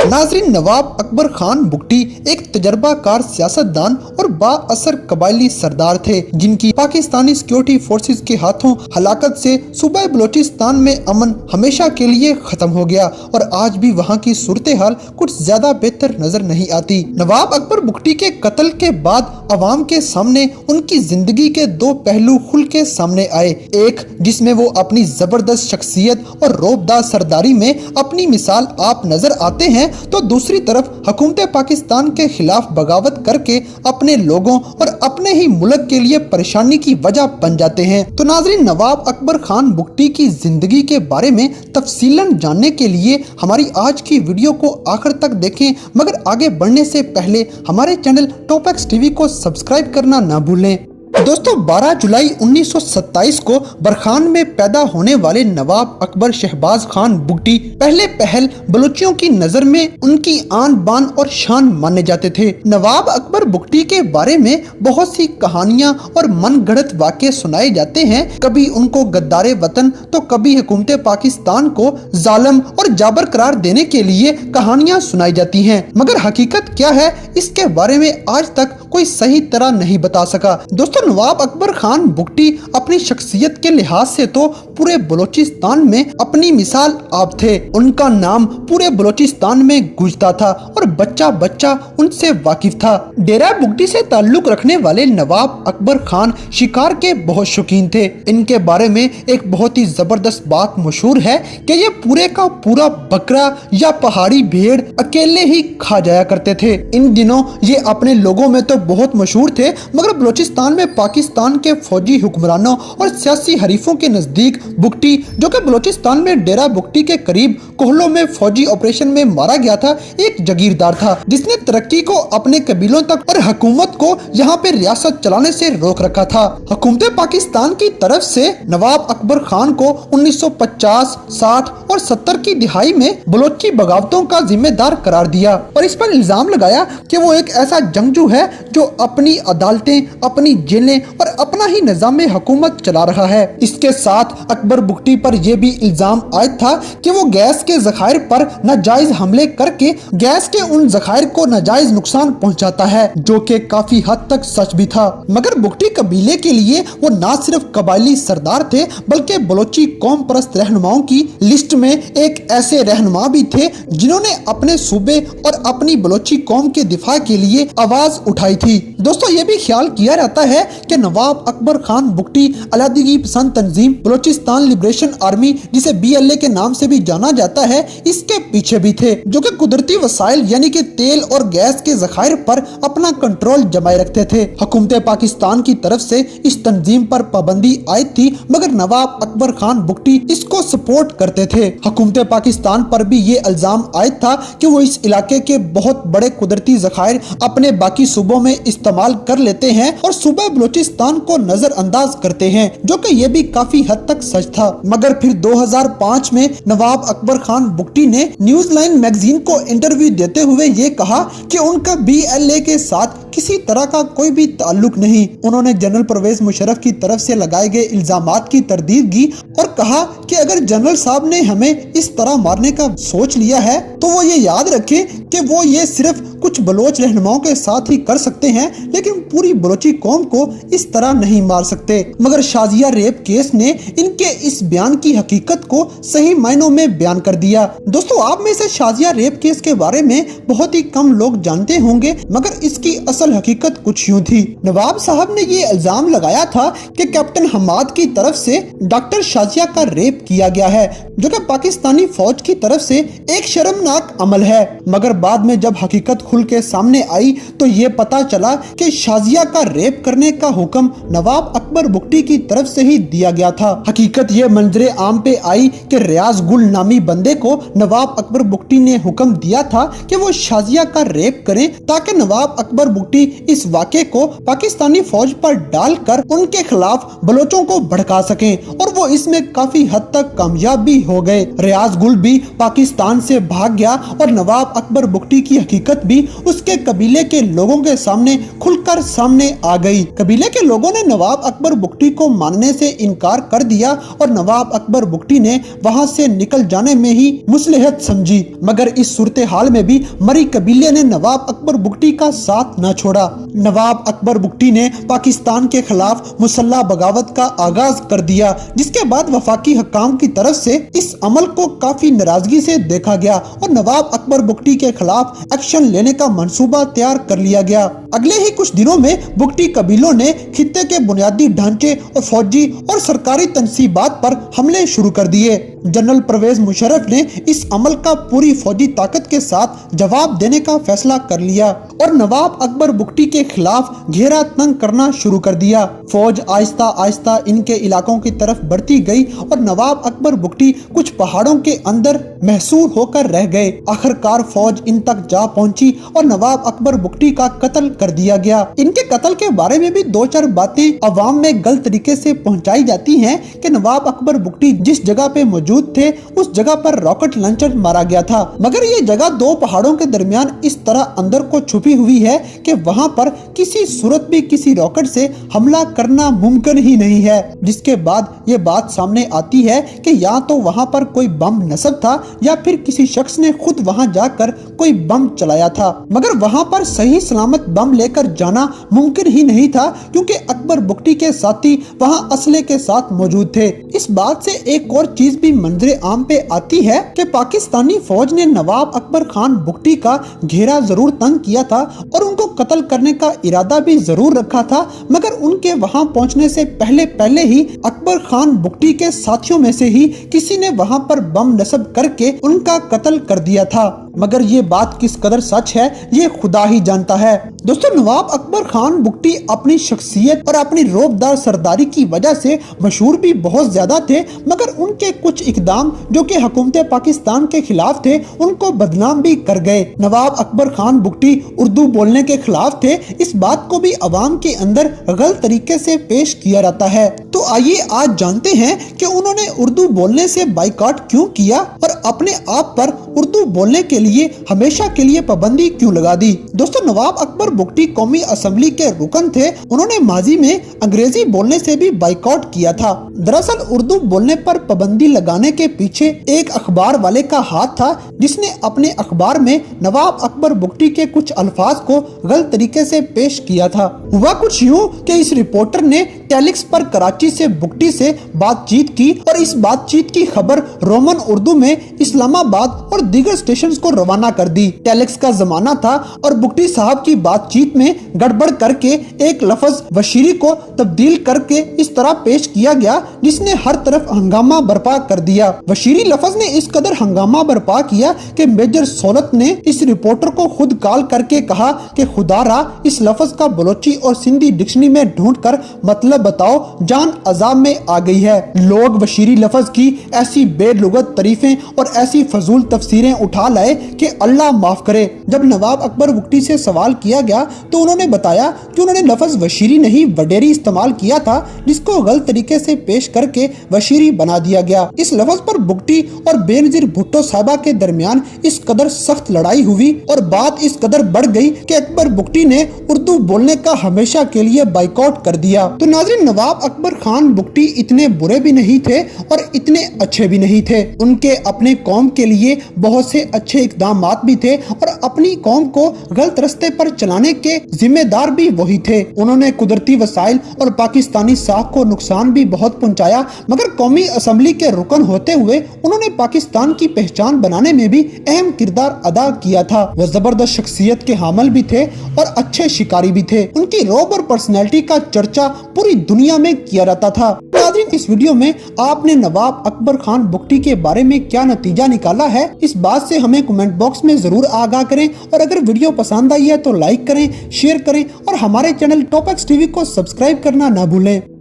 नाजरीन, नवाब अकबर खान बुगटी एक तजर्बाकार सियासतदान और बाअसर कबायली सरदार थे, जिनकी पाकिस्तानी सिक्योरिटी फोर्सेस के हाथों हलाकत से सूबा बलोचिस्तान में अमन हमेशा के लिए खत्म हो गया और आज भी वहाँ की सूरत हाल कुछ ज्यादा बेहतर नजर नहीं आती। नवाब अकबर बुगटी के कत्ल के बाद अवाम के सामने उनकी जिंदगी के दो पहलू खुल के सामने आए। एक जिसमें वो अपनी जबरदस्त शख्सियत और रोबदार सरदारी में अपनी मिसाल आप नजर आते हैं, तो दूसरी तरफ हुकूमत पाकिस्तान के खिलाफ बगावत करके अपने लोगों और अपने ही मुल्क के लिए परेशानी की वजह बन जाते हैं। तो नाजरीन, नवाब अकबर खान बुगटी की जिंदगी के बारे में तफसीलन जानने के लिए हमारी आज की वीडियो को आखिर तक देखें, मगर आगे बढ़ने से पहले हमारे चैनल टॉप एक्स टीवी को सब्सक्राइब करना ना भूलें। दोस्तों, 12 जुलाई 1927 को बरखान में पैदा होने वाले नवाब अकबर शहबाज खान बुगटी पहले पहल बलूचियों की नजर में उनकी आन बान और शान माने जाते थे। नवाब अकबर बुगटी के बारे में बहुत सी कहानियां और मनगढ़ंत वाक़े सुनाए जाते हैं। कभी उनको गद्दारे वतन तो कभी हुकूमत पाकिस्तान को जालिम और जाबर करार देने के लिए कहानियां सुनाई जाती हैं, मगर हकीकत क्या है इसके बारे में आज तक कोई सही तरह नहीं बता सका। दोस्तों, नवाब अकबर खान बुगटी अपनी शख्सियत के लिहाज से तो पूरे बलोचिस्तान में अपनी मिसाल आप थे। उनका नाम पूरे बलोचिस्तान में गूंजता था और बच्चा बच्चा उनसे वाकिफ था। डेरा बुगटी से ताल्लुक रखने वाले नवाब अकबर खान शिकार के बहुत शौकीन थे। इनके बारे में एक बहुत ही जबरदस्त बात मशहूर है कि ये पूरे का पूरा बकरा या पहाड़ी भेड़ अकेले ही खा जाया करते थे। इन दिनों ये अपने लोगों में तो बहुत मशहूर थे, मगर बलोचिस्तान में पाकिस्तान के फौजी हुक्मरानों और सियासी हरीफों के नजदीक बुगटी, जो कि बलोचिस्तान में डेरा बुगटी के करीब कोहलों में फौजी ऑपरेशन में मारा गया था, एक जागीरदार था जिसने तरक्की को अपने कबीलों तक और हुकूमत को यहाँ पे रियासत चलाने से रोक रखा था। हुकूमत पाकिस्तान की तरफ से नवाब अकबर खान को 1950, 60 और 70 की दिहाई में बलोची बगावतों का जिम्मेदार करार दिया और इस पर इल्जाम लगाया कि वो एक ऐसा जंगजू है जो अपनी अदालतें, अपनी जेलें और अपना ही निजाम हुकूमत चला रहा है। इसके साथ अकबर बुगटी पर यह भी इल्जाम आयद था कि वो गैस के जखायर पर नाजायज हमले करके गैस के उन जखायर को नाजायज नुकसान पहुंचाता है, जो कि काफी हद तक सच भी था। मगर बुगटी कबीले के लिए वो न सिर्फ कबायली सरदार थे, बल्कि बलोची कौम परस्त रहनुमाओं की लिस्ट में एक ऐसे रहनुमा भी थे जिन्होंने अपने सूबे और अपनी बलोची कौम के दिफा के लिए आवाज उठाई थी। दोस्तों, ये भी ख्याल किया जाता है कि नवाब अकबर खान बुगटी अलादगी पसंद तंजीम बलोचिस्तान लिबरेशन आर्मी, जिसे BLA के नाम से भी जाना जाता है, इसके पीछे भी थे, जो कि कुदरती वसाइल यानी कि तेल और गैस के जखायर पर अपना कंट्रोल जमाए रखते थे। हुकूमत पाकिस्तान की तरफ से इस तंजीम पर पाबंदी आयद थी, मगर नवाब अकबर खान बुगटी इसको सपोर्ट करते थे। हुकूमत पाकिस्तान पर भी ये इल्जाम आयद था कि वो इस इलाके के बहुत बड़े कुदरती जखायर अपने बाकी सूबों में इस्तेमाल कर लेते हैं और सूबा बलोचिस्तान को नजरअंदाज करते हैं, जो कि ये भी काफी हद तक सच था। मगर फिर 2005 में नवाब अकबर खान बुगटी ने न्यूज लाइन मैगजीन को इंटरव्यू देते हुए ये कहा कि उनका BLA के साथ किसी तरह का कोई भी ताल्लुक नहीं। उन्होंने जनरल परवेज मुशर्रफ की तरफ से लगाए गए इल्जामात की तरदीद की और कहा कि अगर जनरल साहब ने हमें इस तरह मारने का सोच लिया है तो वो ये याद रखें कि वो ये सिर्फ कुछ बलोच रहनुमाओं के साथ ही कर सकते हैं, लेकिन पूरी बलोची कौम को इस तरह नहीं मार सकते। मगर शाजिया रेप केस ने इनके इस बयान की हकीकत को सही मायनों में बयान कर दिया। दोस्तों, आप में से शाजिया रेप केस के बारे में बहुत ही कम लोग जानते होंगे, मगर इसकी असल हकीकत कुछ यूं थी। नवाब साहब ने ये इल्जाम लगाया था कि कैप्टन हमाद की तरफ से डॉक्टर शाजिया का रेप किया गया है, जो कि पाकिस्तानी फौज की तरफ से एक शर्मनाक अमल है। मगर बाद में जब हकीकत खुल के सामने आई तो ये पता चला कि शाजिया का रेप करने का हुक्म नवाब अकबर बुगटी की तरफ से ही दिया गया था। हकीकत ये मंजरे आम पे आई कि रियाज गुल नामी बंदे को नवाब अकबर बुगटी ने हुक्म दिया था कि वो शाजिया का रेप करें, ताकि नवाब अकबर बुगटी इस वाक़े को पाकिस्तानी फौज पर डालकर उनके खिलाफ बलोचों को भड़का सकें, और वो इसमें काफी हद तक कामयाब भी हो गए। रियाज गुल भी पाकिस्तान से भाग गया और नवाब अकबर बुगटी की हकीकत भी उसके कबीले के लोगों के सामने सामने खुलकर सामने आ गई। कबीले के लोगों ने नवाब अकबर बुगटी को मानने से इनकार कर दिया और नवाब अकबर बुगटी ने वहां से निकल जाने में ही मुसलहत समझी। मगर इस सूरत हाल में भी मरी कबीले ने नवाब अकबर बुगटी का साथ न छोड़ा। नवाब अकबर बुगटी ने पाकिस्तान के खिलाफ मुसल्ला बगावत का आगाज कर दिया, जिसके बाद वफाकी हुक्काम की तरफ से इस अमल को काफी नाराजगी से देखा गया और नवाब अकबर बुगटी के खिलाफ एक्शन लेने का मंसूबा तैयार कर लिया गया। अगले ही कुछ दिनों में बुगटी कबीलों ने खित्ते के बुनियादी ढांचे और फौजी और सरकारी तंसीबात पर हमले शुरू कर दिए। जनरल परवेज मुशर्रफ ने इस अमल का पूरी फौजी ताकत के साथ जवाब देने का फैसला कर लिया और नवाब अकबर बुगटी के खिलाफ घेरा तंग करना शुरू कर दिया। फौज आहिस्ता आहिस्ता इनके इलाकों की तरफ बढ़ती गई और नवाब अकबर बुगटी कुछ पहाड़ों के अंदर महसूर होकर रह गए। आखिरकार फौज इन तक जा पहुंची और नवाब अकबर बुगटी का कत्ल कर दिया गया। इनके कत्ल के बारे में भी दो चार बातें अवाम में गलत तरीके से पहुंचाई जाती हैं कि नवाब अकबर बुगटी जिस जगह पे मौजूद थे उस जगह पर रॉकेट लॉन्चर मारा गया था, मगर ये जगह दो पहाड़ों के दरमियान इस तरह अंदर को छुपी हुई है कि वहां पर किसी सूरत भी किसी रॉकेट से हमला करना मुमकिन ही नहीं है। जिसके बाद ये बात सामने आती है कि या तो वहां पर कोई बम नस्ब था या फिर किसी शख्स ने खुद वहां जाकर कोई बम चलाया था, मगर वहां पर सही सलामत बम लेकर जाना मुमकिन ही नहीं था क्योंकि अकबर बुगटी के साथी वहां असले के साथ मौजूद थे। इस बात से एक और चीज भी मंजरे आम पे आती है कि पाकिस्तानी फौज ने नवाब अकबर खान बुगटी का घेरा जरूर तंग किया था और उनको कत्ल करने का इरादा भी जरूर रखा था, मगर उनके वहां पहुंचने से पहले ही अकबर खान बुगटी के साथियों में से ही किसी ने वहां पर बम नस्ब करके उनका कत्ल कर दिया था। मगर ये बात किस कदर सच है ये खुदा ही जानता है। दोस्तों, नवाब अकबर खान बुगटी अपनी शख्सियत और अपनी रौबदार सरदारी की वजह से मशहूर भी बहुत ज्यादा थे, मगर उनके कुछ इकदाम जो कि हुकूमत पाकिस्तान के खिलाफ थे उनको बदनाम भी कर गए। नवाब अकबर खान बुगटी उर्दू बोलने के खिलाफ थे, इस बात को भी अवाम के अंदर गलत तरीके से पेश किया जाता है। तो आइए आज जानते हैं कि उन्होंने उर्दू बोलने से बाइकआउट क्यों किया और अपने आप पर उर्दू बोलने के लिए हमेशा के लिए पाबंदी क्यों लगा दी। दोस्तों, नवाब अकबर बुगटी कौमी असेंबली के रुकन थे। उन्होंने माजी में अंग्रेजी बोलने से भी बाइकआउट किया था। दरअसल उर्दू बोलने पर पाबंदी लगाने के पीछे एक अखबार वाले का हाथ था, जिसने अपने अखबार में नवाब अकबर बुगटी के कुछ अल्फाज को गलत तरीके से पेश किया था। हुआ कुछ यूं कि इस रिपोर्टर ने टेलिक्स पर कराची से बुगटी से बातचीत की और इस बातचीत की खबर रोमन उर्दू में इस्लामाबाद और दीगर स्टेशन को रवाना कर दी। टेलिक्स का जमाना था और बुगटी साहब की बातचीत में गड़बड़ करके एक लफ्ज वशीरी को तब्दील करके इस तरह पेश किया गया जिसने हर तरफ हंगामा बर्पा कर दिया। वशीरी लफ्ज ने इस कदर हंगामा बर्पा किया कि मेजर सोलत ने इस रिपोर्टर को खुद कॉल करके कहा कि खुदारा इस लफ्ज का बलोची और सिंधी डिक्शनरी में ढूंढ कर मतलब बताओ, जान अजाब में आ गई है। लोग वशीरी लफ्ज की ऐसी बेलुगत तारीफें और ऐसी फजूल तफसीरें उठा लाए कि अल्लाह माफ करे। जब नवाब अकबर बुगटी से सवाल किया गया तो उन्होंने बताया कि उन्होंने लफ्ज वशीरी नहीं वडेरी इस्तेमाल किया था, जिसको गलत तरीके से पेश करके वशीरी बना दिया गया। इस लफ्ज पर बुगटी और बेनजीर भुट्टो साहबा के दरमियान इस कदर सख्त लड़ाई हुई और बात इस कदर बढ़ गई कि अकबर बुगटी ने उर्दू बोलने का हमेशा के लिए बाइकआउट कर दिया। तो नाज़रीन, नवाब अकबर खान बुगटी इतने बुरे भी नहीं थे और इतने अच्छे भी नहीं थे। उनके अपने कौम के लिए बहुत से अच्छे इकदामात भी थे और अपनी कौम को गलत रास्ते पर चलाने के जिम्मेदार भी वही थे। उन्होंने कुदरती वसाइल और पाकिस्तानी साख को नुकसान भी बहुत पहुंचाया, मगर कौमी असेंबली के रुकन होते हुए उन्होंने पाकिस्तान की पहचान बनाने में भी अहम किरदार अदा किया था। वो जबरदस्त शख्सियत के हामिल भी थे और अच्छे शिकारी भी थे। उनकी रौब और पर्सनैलिटी का चर्चा पूरी दुनिया में किया जाता था। नाज़रीन, इस वीडियो में आपने नवाब अकबर खान बुगटी के बारे में क्या नतीजा निकाला है, इस बात से हमें कमेंट बॉक्स में जरूर आगाह करें और अगर वीडियो पसंद आई है तो लाइक करें, शेयर करें और हमारे चैनल टॉप एक्स टीवी को सब्सक्राइब करना ना भूलें।